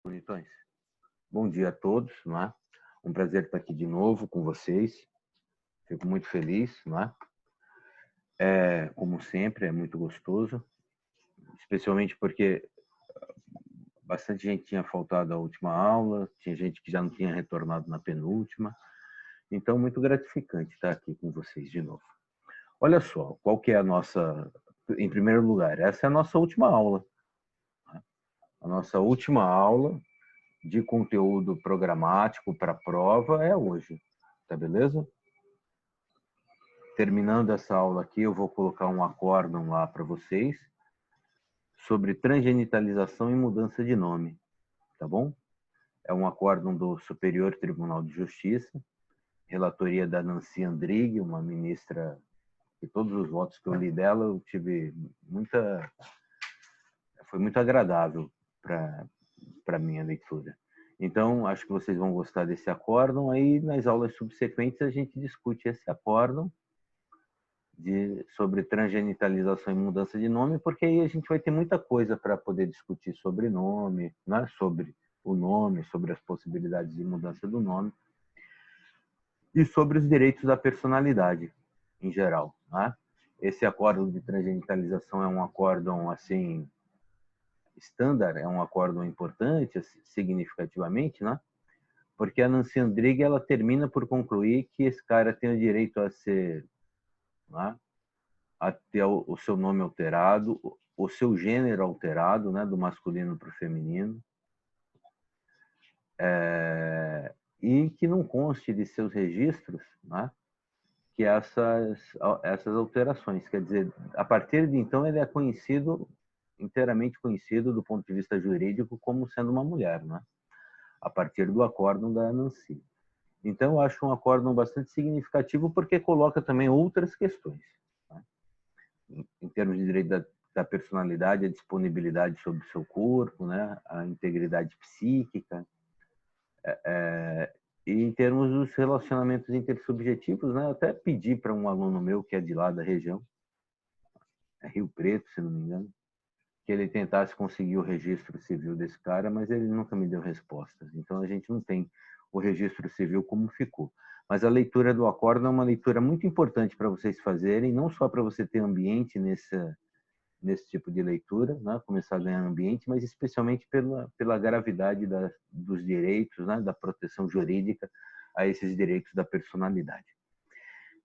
Bonitões. Bom dia a todos, não é? Um prazer estar aqui de novo com vocês. Fico muito feliz, não é? Como sempre, é muito gostoso, especialmente porque bastante gente tinha faltado à última aula, tinha gente que já não tinha retornado na penúltima. Então, muito gratificante estar aqui com vocês de novo. Olha só, qual que é a nossa... Em primeiro lugar, essa é a nossa última aula. A nossa última aula de conteúdo programático para a prova é hoje, tá beleza? Terminando essa aula aqui, eu vou colocar um acórdão lá para vocês sobre transgenitalização e mudança de nome, tá bom? É um acórdão do Superior Tribunal de Justiça, relatoria da Nancy Andrighi, uma ministra que todos os votos que eu li dela, eu tive foi muito agradável para minha leitura. Então, acho que vocês vão gostar desse acórdão. Aí, nas aulas subsequentes, a gente discute esse acórdão sobre transgenitalização e mudança de nome, porque aí a gente vai ter muita coisa para poder discutir sobre nome, né? Sobre o nome, sobre as possibilidades de mudança do nome e sobre os direitos da personalidade em geral, né? Esse acórdão de transgenitalização é um acórdão assim estándar, é um acórdão importante, significativamente, né? Porque a Nancy Andrighi ela termina por concluir que esse cara tem o direito a ser, né? A ter o seu nome alterado, o seu gênero alterado, né, do masculino para o feminino, e que não conste de seus registros, né, que essas alterações. Quer dizer, a partir de então ele é conhecido, inteiramente conhecido do ponto de vista jurídico como sendo uma mulher, né, a partir do acórdão da Nancy. Então, eu acho um acórdão bastante significativo porque coloca também outras questões, né? Em termos de direito da personalidade, a disponibilidade sobre o seu corpo, né? A integridade psíquica, e em termos dos relacionamentos intersubjetivos, né? Eu até pedi para um aluno meu que é de lá da região, é Rio Preto, se não me engano, que ele tentasse conseguir o registro civil desse cara, mas ele nunca me deu respostas. Então a gente não tem o registro civil como ficou. Mas a leitura do acórdão é uma leitura muito importante para vocês fazerem, não só para você ter ambiente nesse tipo de leitura, né? Começar a ganhar ambiente, mas especialmente pela gravidade dos direitos, né? Da proteção jurídica a esses direitos da personalidade.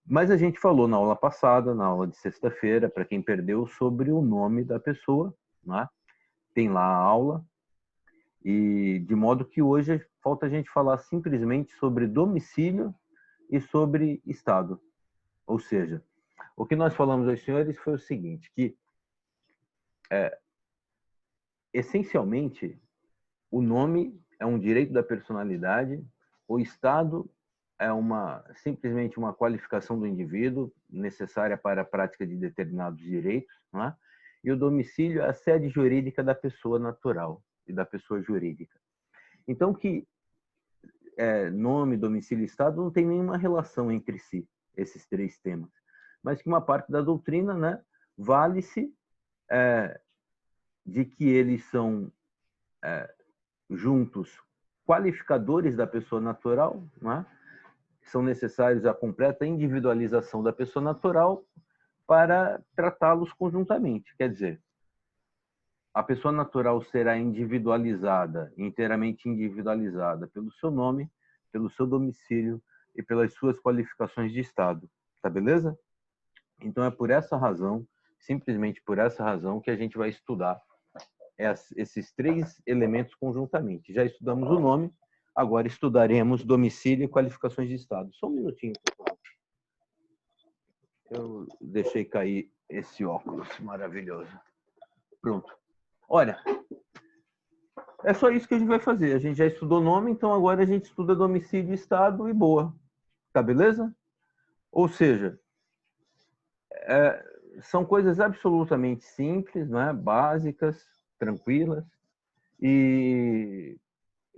Mas a gente falou na aula passada, na aula de sexta-feira, para quem perdeu, sobre o nome da pessoa, né? Tem lá a aula, e de modo que hoje falta a gente falar simplesmente sobre domicílio e sobre estado. Ou seja, o que nós falamos aos senhores foi o seguinte, que essencialmente o nome é um direito da personalidade, o estado é simplesmente uma qualificação do indivíduo necessária para a prática de determinados direitos, não é? E o domicílio é a sede jurídica da pessoa natural e da pessoa jurídica. Então, que nome, domicílio e estado não tem nenhuma relação entre si, esses três temas, mas que uma parte da doutrina, né, vale-se de que eles são juntos qualificadores da pessoa natural, não é? São necessários a completa individualização da pessoa natural para tratá-los conjuntamente. Quer dizer, a pessoa natural será individualizada, inteiramente individualizada pelo seu nome, pelo seu domicílio e pelas suas qualificações de estado. Tá beleza? Então é por essa razão, simplesmente por essa razão, que a gente vai estudar esses três elementos conjuntamente. Já estudamos o nome, agora estudaremos domicílio e qualificações de estado. Só um minutinho, pessoal. Eu deixei cair esse óculos maravilhoso. Pronto. Olha, é só isso que a gente vai fazer. A gente já estudou nome, então agora a gente estuda domicílio, estado e boa. Tá beleza? Ou seja, são coisas absolutamente simples, né? Básicas, tranquilas, e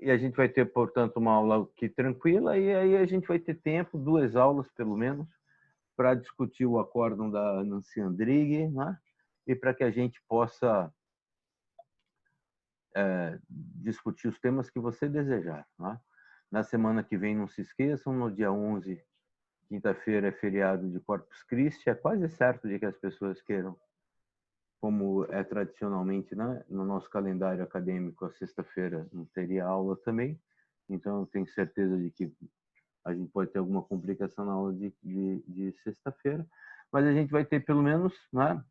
a gente vai ter, portanto, uma aula aqui tranquila, e aí a gente vai ter tempo, 2 aulas pelo menos, para discutir o acórdão da Nancy Andrighi, né? E para que a gente possa discutir os temas que você desejar. Né? Na semana que vem, não se esqueçam, no dia 11, quinta-feira, é feriado de Corpus Christi. É quase certo de que as pessoas queiram, como é tradicionalmente, né, no nosso calendário acadêmico, a sexta-feira não teria aula também. Então, eu tenho certeza de que a gente pode ter alguma complicação na aula de sexta-feira, mas a gente vai ter pelo menos, né,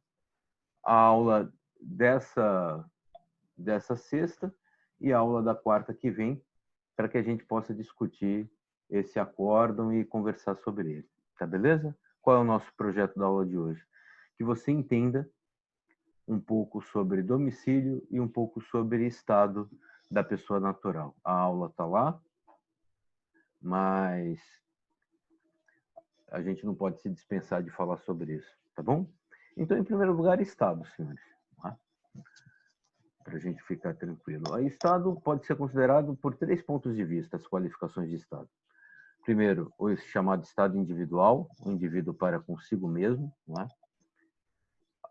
a aula dessa sexta e a aula da quarta que vem, para que a gente possa discutir esse acórdão e conversar sobre ele. Tá beleza? Qual é o nosso projeto da aula de hoje? Que você entenda um pouco sobre domicílio e um pouco sobre estado da pessoa natural. A aula está lá, mas a gente não pode se dispensar de falar sobre isso, tá bom? Então, em primeiro lugar, estado, senhores. Tá? Para a gente ficar tranquilo. O estado pode ser considerado por 3 pontos de vista, as qualificações de estado. Primeiro, o chamado estado individual, o indivíduo para consigo mesmo. Não é?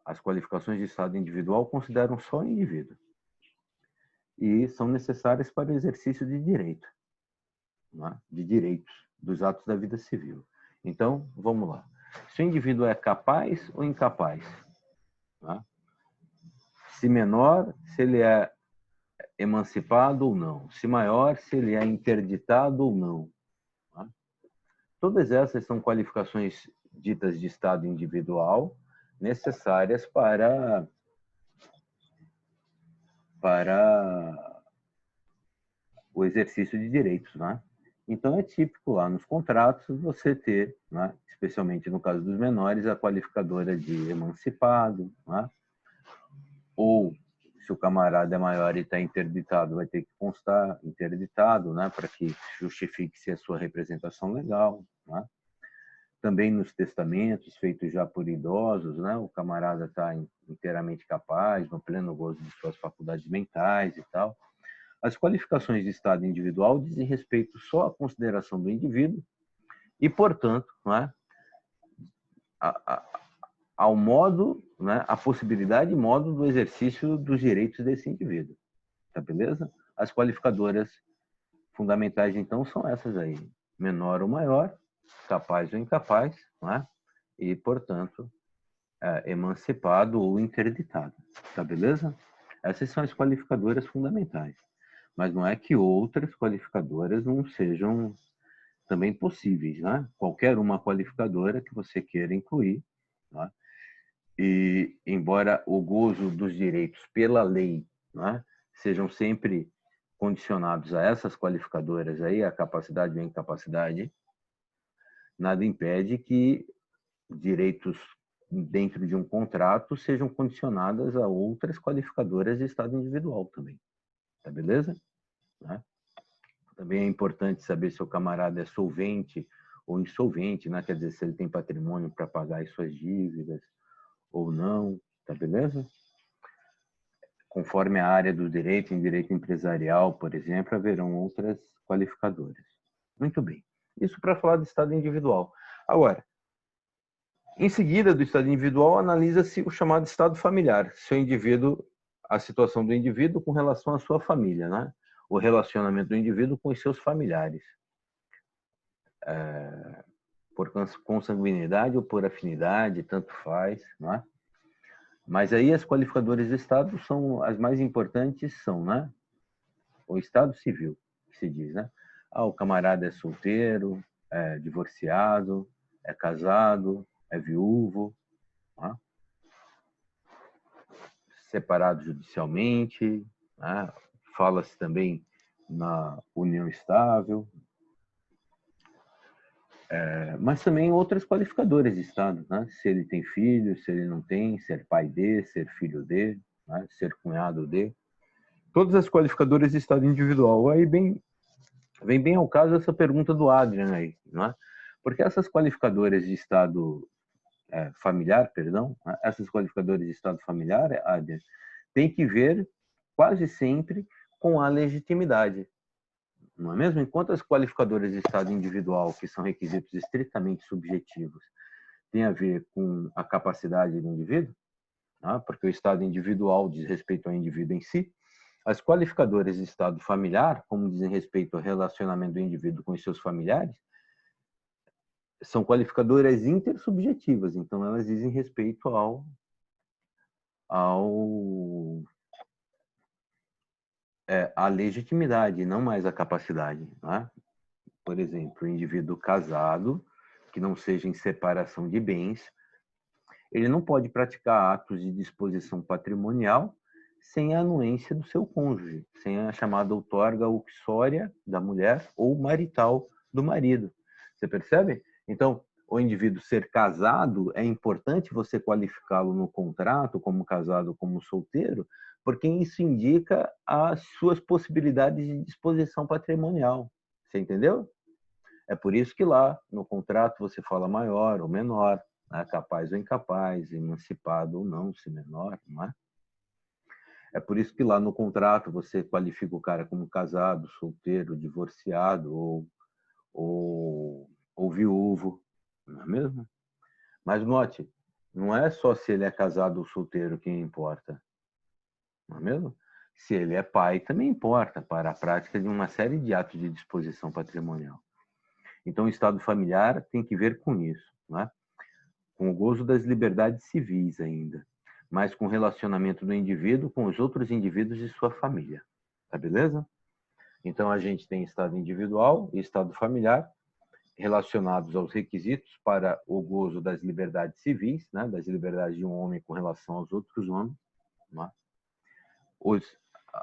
As qualificações de estado individual consideram só o indivíduo e são necessárias para o exercício de direito, não é? De direitos, dos atos da vida civil. Então, vamos lá. Se o indivíduo é capaz ou incapaz? Não é? Se menor, se ele é emancipado ou não. Se maior, se ele é interditado ou não. Tá? Todas essas são qualificações ditas de estado individual necessárias para o exercício de direitos. Né? Então, é típico lá nos contratos você ter, né, especialmente no caso dos menores, a qualificadora de emancipado, né? Ou se o camarada é maior e está interditado, vai ter que constar interditado, né, para que justifique-se a sua representação legal. Né? Também nos testamentos feitos já por idosos, né, o camarada está inteiramente capaz, no pleno gozo de suas faculdades mentais e tal. As qualificações de estado individual dizem respeito só à consideração do indivíduo e, portanto, né, ao modo, né, a possibilidade e modo do exercício dos direitos desse indivíduo. Tá beleza? As qualificadoras fundamentais, então, são essas aí. Menor ou maior, capaz ou incapaz, né? E, portanto, emancipado ou interditado. Tá beleza? Essas são as qualificadoras fundamentais. Mas não é que outras qualificadoras não sejam também possíveis, né? Qualquer uma qualificadora que você queira incluir, né? E, embora o gozo dos direitos pela lei, né, sejam sempre condicionados a essas qualificadoras aí, a capacidade ou a incapacidade, nada impede que direitos dentro de um contrato sejam condicionadas a outras qualificadoras de estado individual também. Tá beleza? Né? Também é importante saber se o camarada é solvente ou insolvente, né? Quer dizer, se ele tem patrimônio para pagar as suas dívidas ou não, tá beleza? Conforme a área do direito, em direito empresarial, por exemplo, haverão outras qualificadoras. Muito bem. Isso para falar do estado individual. Agora, em seguida do estado individual, analisa-se o chamado estado familiar, se o indivíduo, a situação do indivíduo com relação à sua família, né? O relacionamento do indivíduo com os seus familiares. Por consanguinidade ou por afinidade, tanto faz, não é? Mas aí as qualificadoras de estado são as mais importantes, são, né? O estado civil, que se diz, né? O camarada é solteiro, é divorciado, é casado, é viúvo, né? Separado judicialmente, né? Fala-se também na união estável, mas também outras qualificadoras de estado, né? Se ele tem filho, se ele não tem, ser pai de, ser filho de, né? Ser cunhado de. Todas as qualificadoras de estado individual. Aí vem bem ao caso essa pergunta do Adrian aí, não é? Porque essas qualificadoras de estado familiar, perdão, essas qualificadoras de estado familiar, Adrian, tem que ver quase sempre com a legitimidade, não é mesmo? Enquanto as qualificadoras de estado individual, que são requisitos estritamente subjetivos, tem a ver com a capacidade do indivíduo, porque o estado individual diz respeito ao indivíduo em si, As qualificadoras de estado familiar, como dizem respeito ao relacionamento do indivíduo com os seus familiares, são qualificadoras intersubjetivas, então elas dizem respeito à legitimidade, não mais à capacidade. Né? Por exemplo, o indivíduo casado, que não seja em separação de bens, ele não pode praticar atos de disposição patrimonial sem a anuência do seu cônjuge, sem a chamada outorga uxória da mulher ou marital do marido. Você percebe? Então, o indivíduo ser casado, é importante você qualificá-lo no contrato como casado, como solteiro, porque isso indica as suas possibilidades de disposição patrimonial. Você entendeu? É por isso que lá no contrato você fala maior ou menor, né? Capaz ou incapaz, emancipado ou não, se menor, não é? É por isso que lá no contrato você qualifica o cara como casado, solteiro, divorciado ou viúvo, não é mesmo? Mas note, não é só se ele é casado ou solteiro que importa, não é mesmo? Se ele é pai, também importa para a prática de uma série de atos de disposição patrimonial. Então, o estado familiar tem que ver com isso, né? Com o gozo das liberdades civis ainda, mas com o relacionamento do indivíduo com os outros indivíduos de sua família. Tá beleza? Então, a gente tem estado individual e estado familiar relacionados aos requisitos para o gozo das liberdades civis, né? Das liberdades de um homem com relação aos outros homens. Né?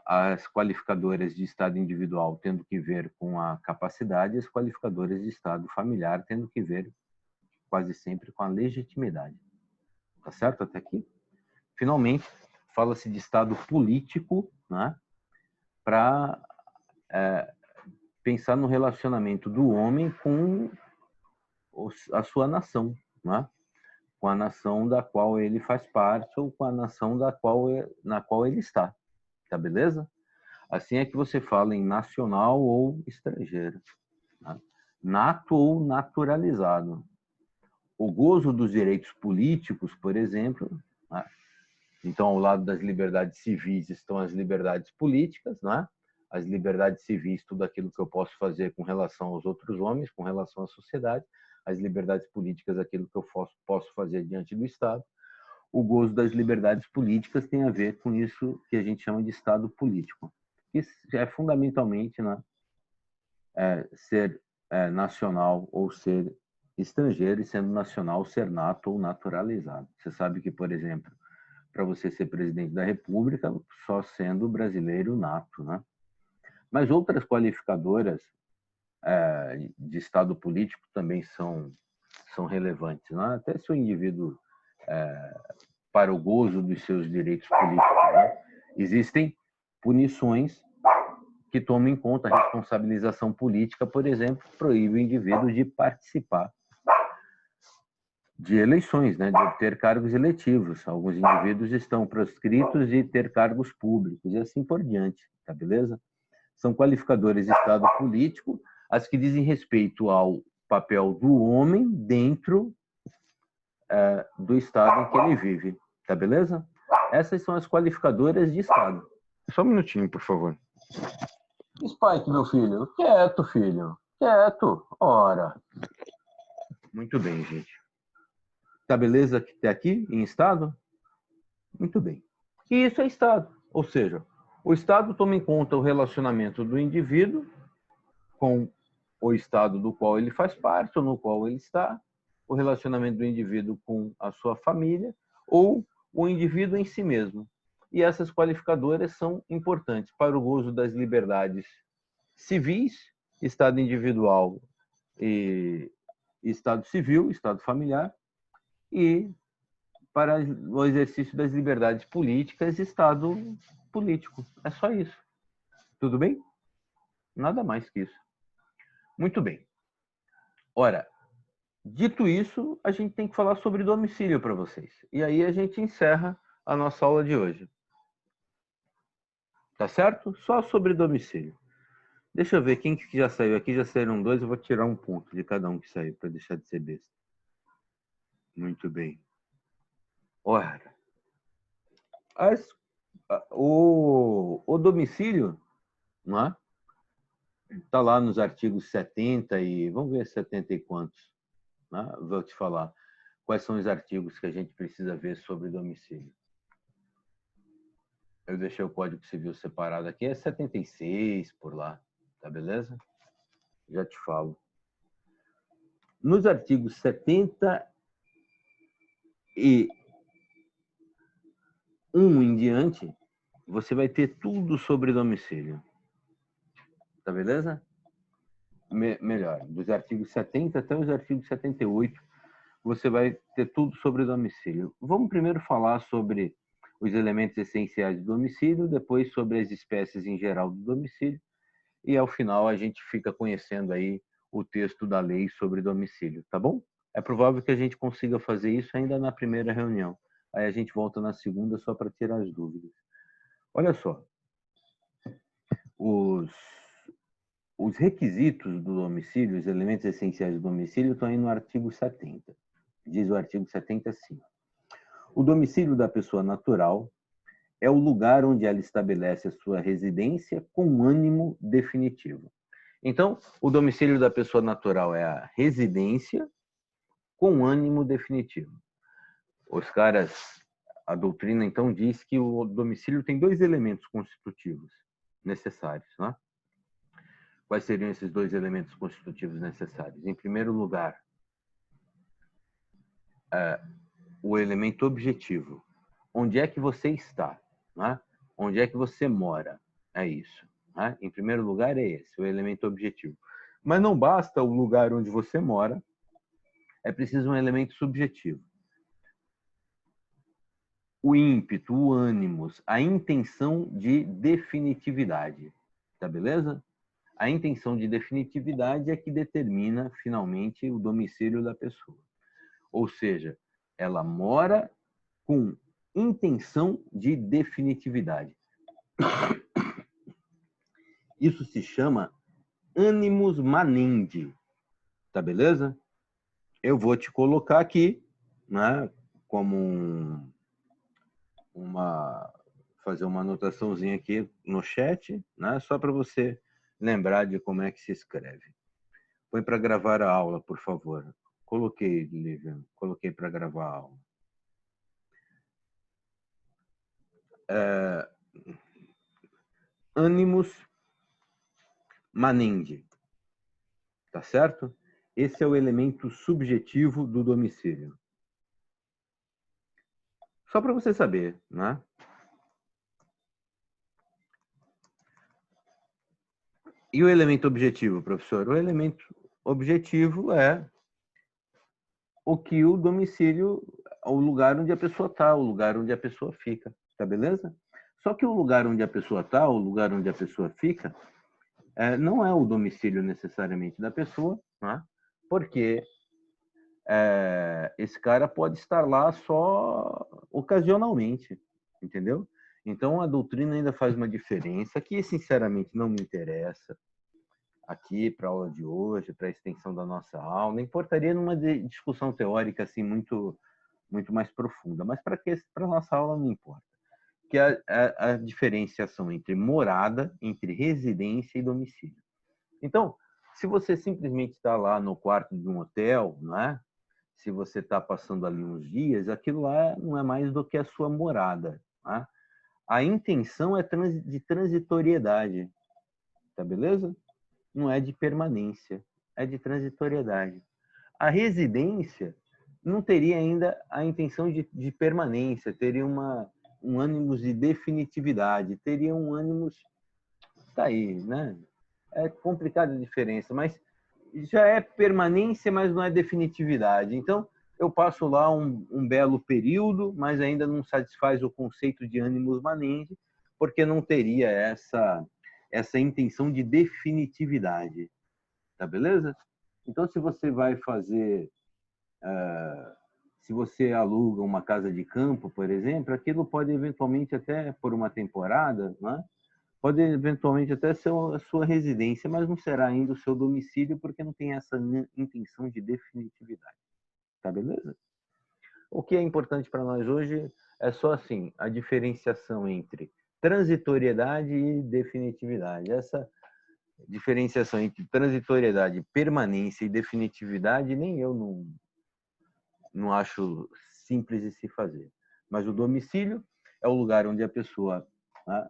As qualificadoras de estado individual tendo que ver com a capacidade, as qualificadoras de estado familiar tendo que ver quase sempre com a legitimidade. Tá certo até aqui? Finalmente, fala-se de estado político, né? Para pensar no relacionamento do homem com a sua nação, né? Com a nação da qual ele faz parte ou com a nação na qual ele está. Tá beleza? Assim é que você fala em nacional ou estrangeiro. Né? Nato ou naturalizado. O gozo dos direitos políticos, por exemplo, né? Então, ao lado das liberdades civis estão as liberdades políticas, né? As liberdades civis, tudo aquilo que eu posso fazer com relação aos outros homens, com relação à sociedade. As liberdades políticas, aquilo que eu posso fazer diante do Estado. O gozo das liberdades políticas tem a ver com isso que a gente chama de Estado político. Isso é fundamentalmente, né, ser nacional ou ser estrangeiro, e sendo nacional, ser nato ou naturalizado. Você sabe que, por exemplo, para você ser presidente da República, só sendo brasileiro nato, né? Mas outras qualificadoras de estado político também são relevantes, né? Até se o indivíduo, para o gozo dos seus direitos políticos, né? Existem punições que tomam em conta a responsabilização política, por exemplo, proíbe o indivíduo de participar de eleições, né, de obter cargos eletivos. Alguns indivíduos estão proscritos de ter cargos públicos e assim por diante, tá beleza? São qualificadores de estado político, as que dizem respeito ao papel do homem dentro do estado em que ele vive, tá beleza? Essas são as qualificadoras de estado. Só um minutinho, por favor. Spike, meu filho. Quieto, filho. Quieto. Ora. Muito bem, gente. Tá beleza até aqui, em estado? Muito bem. E isso é estado. Ou seja, o estado toma em conta o relacionamento do indivíduo com o estado do qual ele faz parte ou no qual ele está, o relacionamento do indivíduo com a sua família ou o indivíduo em si mesmo. E essas qualificadoras são importantes para o gozo das liberdades civis, estado individual e estado civil, estado familiar, e para o exercício das liberdades políticas, estado político. É só isso. Tudo bem? Nada mais que isso. Muito bem. Ora, dito isso, a gente tem que falar sobre domicílio para vocês. E aí a gente encerra a nossa aula de hoje. Tá certo? Só sobre domicílio. Deixa eu ver quem que já saiu aqui. Já saíram 2, eu vou tirar um ponto de cada um que saiu para deixar de ser besta. Muito bem. Ora, as O domicílio, não é? Está lá nos artigos 70 e... Vamos ver 70 e quantos. Né? Vou te falar quais são os artigos que a gente precisa ver sobre domicílio. Eu deixei o Código Civil separado aqui, é 76 por lá, tá beleza? Já te falo. Nos artigos 70 e 1 em diante, você vai ter tudo sobre domicílio. Tá beleza? Melhor, dos artigos 70 até os artigos 78, você vai ter tudo sobre domicílio. Vamos primeiro falar sobre os elementos essenciais do domicílio, depois sobre as espécies em geral do domicílio, e ao final a gente fica conhecendo aí o texto da lei sobre domicílio, tá bom? É provável que a gente consiga fazer isso ainda na primeira reunião. Aí a gente volta na segunda só para tirar as dúvidas. Olha só, os requisitos do domicílio, os elementos essenciais do domicílio estão aí no artigo 70. Diz o artigo 70 assim: o domicílio da pessoa natural é o lugar onde ela estabelece a sua residência com ânimo definitivo. Então, o domicílio da pessoa natural é a residência com ânimo definitivo. Os caras, a doutrina então diz que o domicílio tem dois elementos constitutivos necessários, né? Quais seriam esses dois elementos constitutivos necessários? Em primeiro lugar, o elemento objetivo. Onde é que você está? Né? Onde é que você mora? É isso. Né? Em primeiro lugar, é esse, o elemento objetivo. Mas não basta o lugar onde você mora, é preciso um elemento subjetivo. O ímpeto, o ânimos, a intenção de definitividade. Tá beleza? A intenção de definitividade é que determina, finalmente, o domicílio da pessoa. Ou seja, ela mora com intenção de definitividade. Isso se chama animus manendi. Tá beleza? Eu vou te colocar aqui, né, como fazer uma anotaçãozinha aqui no chat, né, só para você lembrar de como é que se escreve. Põe para gravar a aula, por favor. Coloquei, Lívia, coloquei para gravar a aula. Animus manendi. Tá certo? Esse é o elemento subjetivo do domicílio. Só para você saber, né? E o elemento objetivo, professor? O elemento objetivo é o que o domicílio, o lugar onde a pessoa está, o lugar onde a pessoa fica, tá beleza? Só que o lugar onde a pessoa está, o lugar onde a pessoa fica, não é o domicílio necessariamente da pessoa, né? Porque esse cara pode estar lá só ocasionalmente, entendeu? Então a doutrina ainda faz uma diferença que sinceramente não me interessa aqui para a aula de hoje, para a extensão da nossa aula. Importaria numa discussão teórica assim muito mais profunda, mas para a nossa aula não importa. Que a diferenciação entre morada, entre residência e domicílio. Então, se você simplesmente está lá no quarto de um hotel, não é? Se você está passando ali uns dias, aquilo lá não é mais do que a sua morada. Tá? A intenção é de transitoriedade, tá beleza? Não é de permanência, é de transitoriedade. A residência não teria ainda a intenção de permanência, teria um ânimos de definitividade, teria um ânimos... Tá aí, né? É complicada a diferença, mas já é permanência, mas não é definitividade. Então, eu passo lá um belo período, mas ainda não satisfaz o conceito de animus manendi, porque não teria essa intenção de definitividade. Tá beleza? Então, se você vai fazer... se você aluga uma casa de campo, por exemplo, aquilo pode eventualmente até por uma temporada, né? Pode eventualmente até ser a sua residência, mas não será ainda o seu domicílio, porque não tem essa intenção de definitividade. Tá beleza? O que é importante para nós hoje é só assim, a diferenciação entre transitoriedade e definitividade. Essa diferenciação entre transitoriedade, permanência e definitividade, nem eu não acho simples de se fazer. Mas o domicílio é o lugar onde a pessoa, né,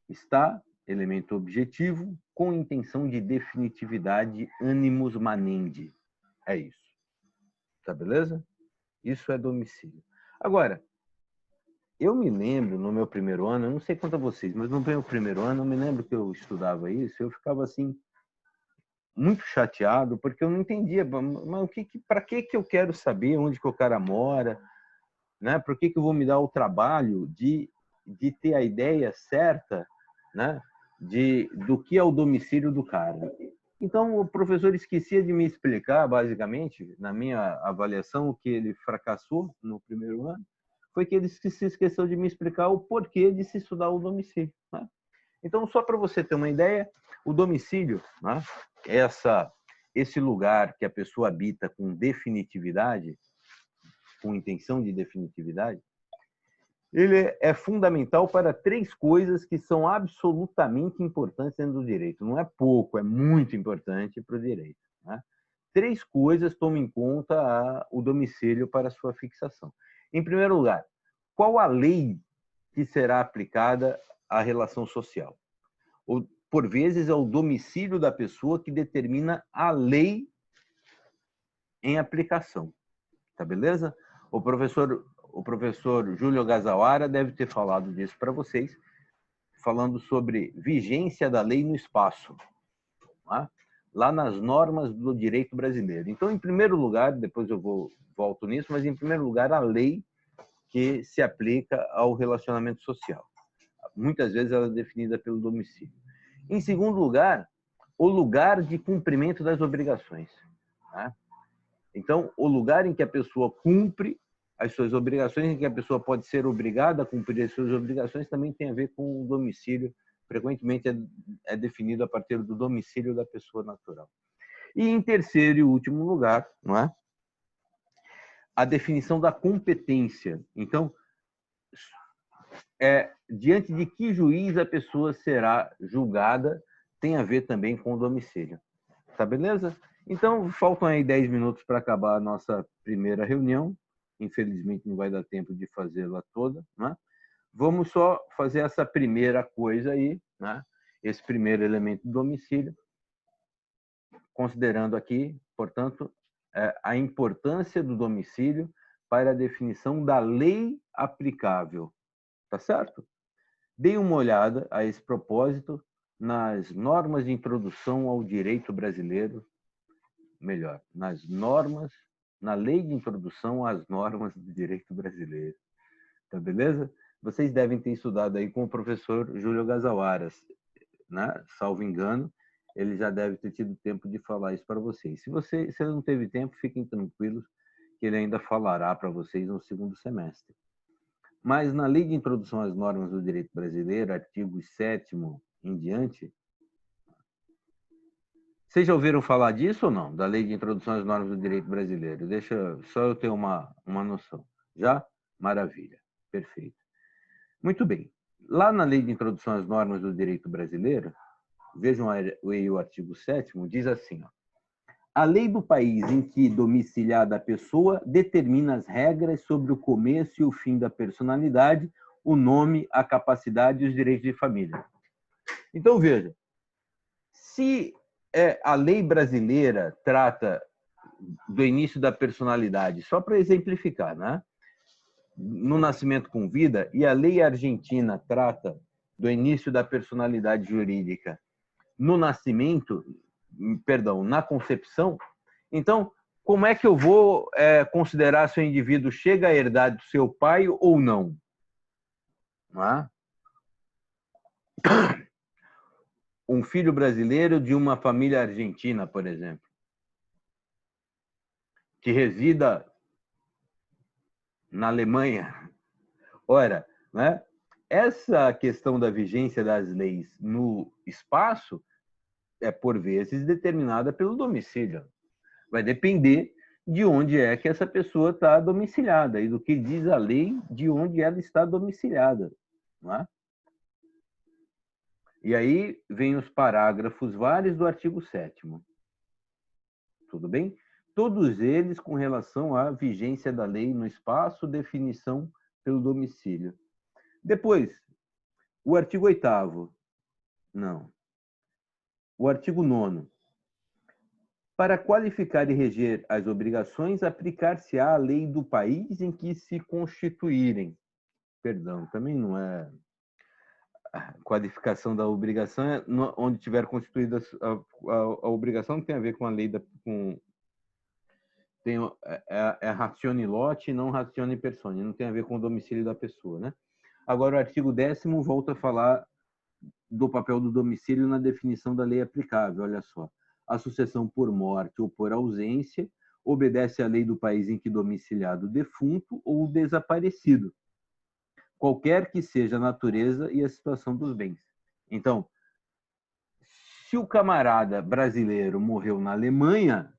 está, elemento objetivo, com intenção de definitividade, animus manendi. É isso. Tá beleza? Isso é domicílio. Agora, eu me lembro no meu primeiro ano, eu não sei quanto a vocês, mas no meu primeiro ano, eu me lembro que eu estudava isso, eu ficava assim, muito chateado, porque eu não entendia, mas para que eu quero saber onde que o cara mora, né? Por que eu vou me dar o trabalho de ter a ideia certa, né? Do que é o domicílio do cara. Então, o professor esquecia de me explicar, basicamente, na minha avaliação, o que ele fracassou no primeiro ano, foi que ele se esqueceu de me explicar o porquê de se estudar o domicílio, né? Então, só para você ter uma ideia, o domicílio, né? Esse lugar que a pessoa habita com definitividade, com intenção de definitividade, ele é fundamental para 3 coisas que são absolutamente importantes dentro do direito. Não é pouco, é muito importante para o direito, né? 3 coisas tomam em conta o domicílio para sua fixação. Em primeiro lugar, qual a lei que será aplicada à relação social? Ou, por vezes, é o domicílio da pessoa que determina a lei em aplicação. Tá beleza? O professor Júlio Gazawara deve ter falado disso para vocês, falando sobre vigência da lei no espaço, tá? Lá nas normas do direito brasileiro. Então, em primeiro lugar, depois eu volto nisso, mas em primeiro lugar, a lei que se aplica ao relacionamento social. Muitas vezes ela é definida pelo domicílio. Em segundo lugar, o lugar de cumprimento das obrigações, tá? Então, o lugar em que a pessoa cumpre as suas obrigações, em que a pessoa pode ser obrigada a cumprir as suas obrigações, também tem a ver com o domicílio. Frequentemente é definido a partir do domicílio da pessoa natural. E em terceiro e último lugar, não é? A definição da competência. Então, diante de que juiz a pessoa será julgada, tem a ver também com o domicílio. Tá beleza? Então, faltam aí 10 minutos para acabar a nossa primeira reunião. Infelizmente, não vai dar tempo de fazê-la toda, né? Vamos só fazer essa primeira coisa aí, né? Esse primeiro elemento do domicílio, considerando aqui, portanto, a importância do domicílio para a definição da lei aplicável. Tá certo? Dei uma olhada a esse propósito nas normas de introdução ao direito brasileiro, melhor, na lei de introdução às normas do direito brasileiro. Tá beleza? Vocês devem ter estudado aí com o professor Júlio Gazawara, né? Salvo engano, ele já deve ter tido tempo de falar isso para vocês. Se ele não teve tempo, fiquem tranquilos, que ele ainda falará para vocês no segundo semestre. Mas na lei de introdução às normas do direito brasileiro, artigo 7º em diante, vocês já ouviram falar disso ou não? Da lei de introdução às normas do direito brasileiro? Deixa só eu ter uma noção. Já? Maravilha. Perfeito. Muito bem. Lá na lei de introdução às normas do direito brasileiro, vejam aí o artigo 7º, diz assim, ó: a lei do país em que domiciliada a pessoa determina as regras sobre o começo e o fim da personalidade, o nome, a capacidade e os direitos de família. Então, veja, se a lei brasileira trata do início da personalidade, só para exemplificar, né? No nascimento com vida, e a lei argentina trata do início da personalidade jurídica no nascimento, perdão, na concepção, então, como é que eu vou considerar se o indivíduo chega a herdar do seu pai ou não? Não é? Um filho brasileiro de uma família argentina, por exemplo, que resida na Alemanha. Ora, né? Essa questão da vigência das leis no espaço é, por vezes, determinada pelo domicílio. Vai depender de onde é que essa pessoa está domiciliada e do que diz a lei de onde ela está domiciliada. Não é? E aí vem os parágrafos vários do artigo 7º. Tudo bem? Todos eles com relação à vigência da lei no espaço, definição pelo domicílio. Depois, o artigo 8º. Não. O artigo 9º. Para qualificar e reger as obrigações, aplicar-se-á a lei do país em que se constituírem. Perdão, também não é a qualificação da obrigação, é onde tiver constituída a obrigação, não tem a ver com a lei é ratione lote, não ratione persone, não tem a ver com o domicílio da pessoa, né? Agora, o artigo 10º volta a falar do papel do domicílio na definição da lei aplicável, olha só. A sucessão por morte ou por ausência obedece à lei do país em que domiciliado o defunto ou o desaparecido, qualquer que seja a natureza e a situação dos bens. Então, se o camarada brasileiro morreu na Alemanha,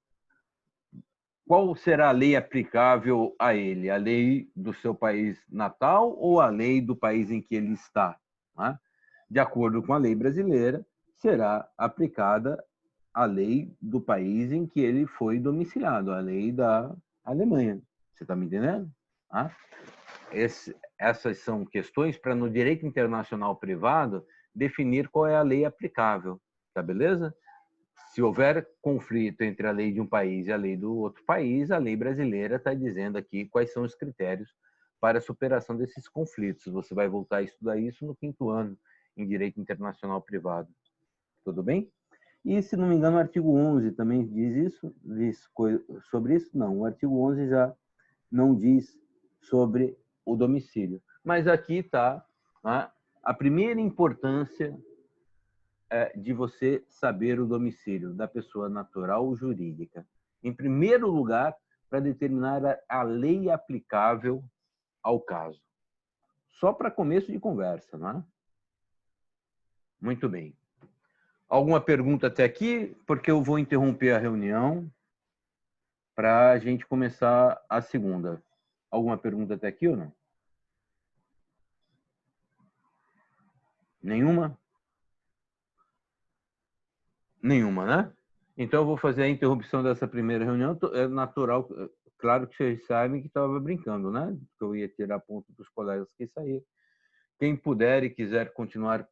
qual será a lei aplicável a ele? A lei do seu país natal ou a lei do país em que ele está? Né? De acordo com a lei brasileira, será aplicada a lei do país em que ele foi domiciliado, a lei da Alemanha. Você está me entendendo? Essas são questões para, no direito internacional privado, definir qual é a lei aplicável. Tá beleza? Se houver conflito entre a lei de um país e a lei do outro país, a lei brasileira está dizendo aqui quais são os critérios para a superação desses conflitos. Você vai voltar a estudar isso no 5º ano, em Direito Internacional Privado. Tudo bem? E, se não me engano, o artigo 11 também diz sobre isso? Não, o artigo 11 já não diz sobre o domicílio. Mas aqui está a primeira importância de você saber o domicílio da pessoa natural ou jurídica. Em primeiro lugar, para determinar a lei aplicável ao caso. Só para começo de conversa, não é? Muito bem. Alguma pergunta até aqui? Porque eu vou interromper a reunião para a gente começar a segunda. Alguma pergunta até aqui ou não? Nenhuma? Nenhuma, né? Então eu vou fazer a interrupção dessa primeira reunião. É natural, claro que vocês sabem que estava brincando, né? Que eu ia tirar ponto dos colegas que saíram. Quem puder e quiser continuar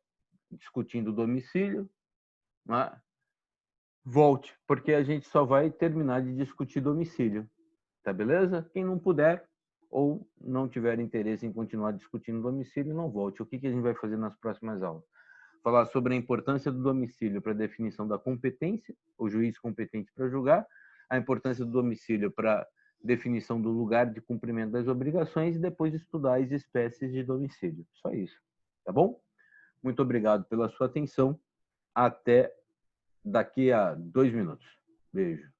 discutindo o domicílio, né? Volte, porque a gente só vai terminar de discutir domicílio, tá beleza? Quem não puder ou não tiver interesse em continuar discutindo domicílio, não volte. O que a gente vai fazer nas próximas aulas? Falar sobre a importância do domicílio para a definição da competência, o juiz competente para julgar, a importância do domicílio para definição do lugar de cumprimento das obrigações e depois estudar as espécies de domicílio. Só isso, tá bom? Muito obrigado pela sua atenção. Até daqui a 2 minutos. Beijo.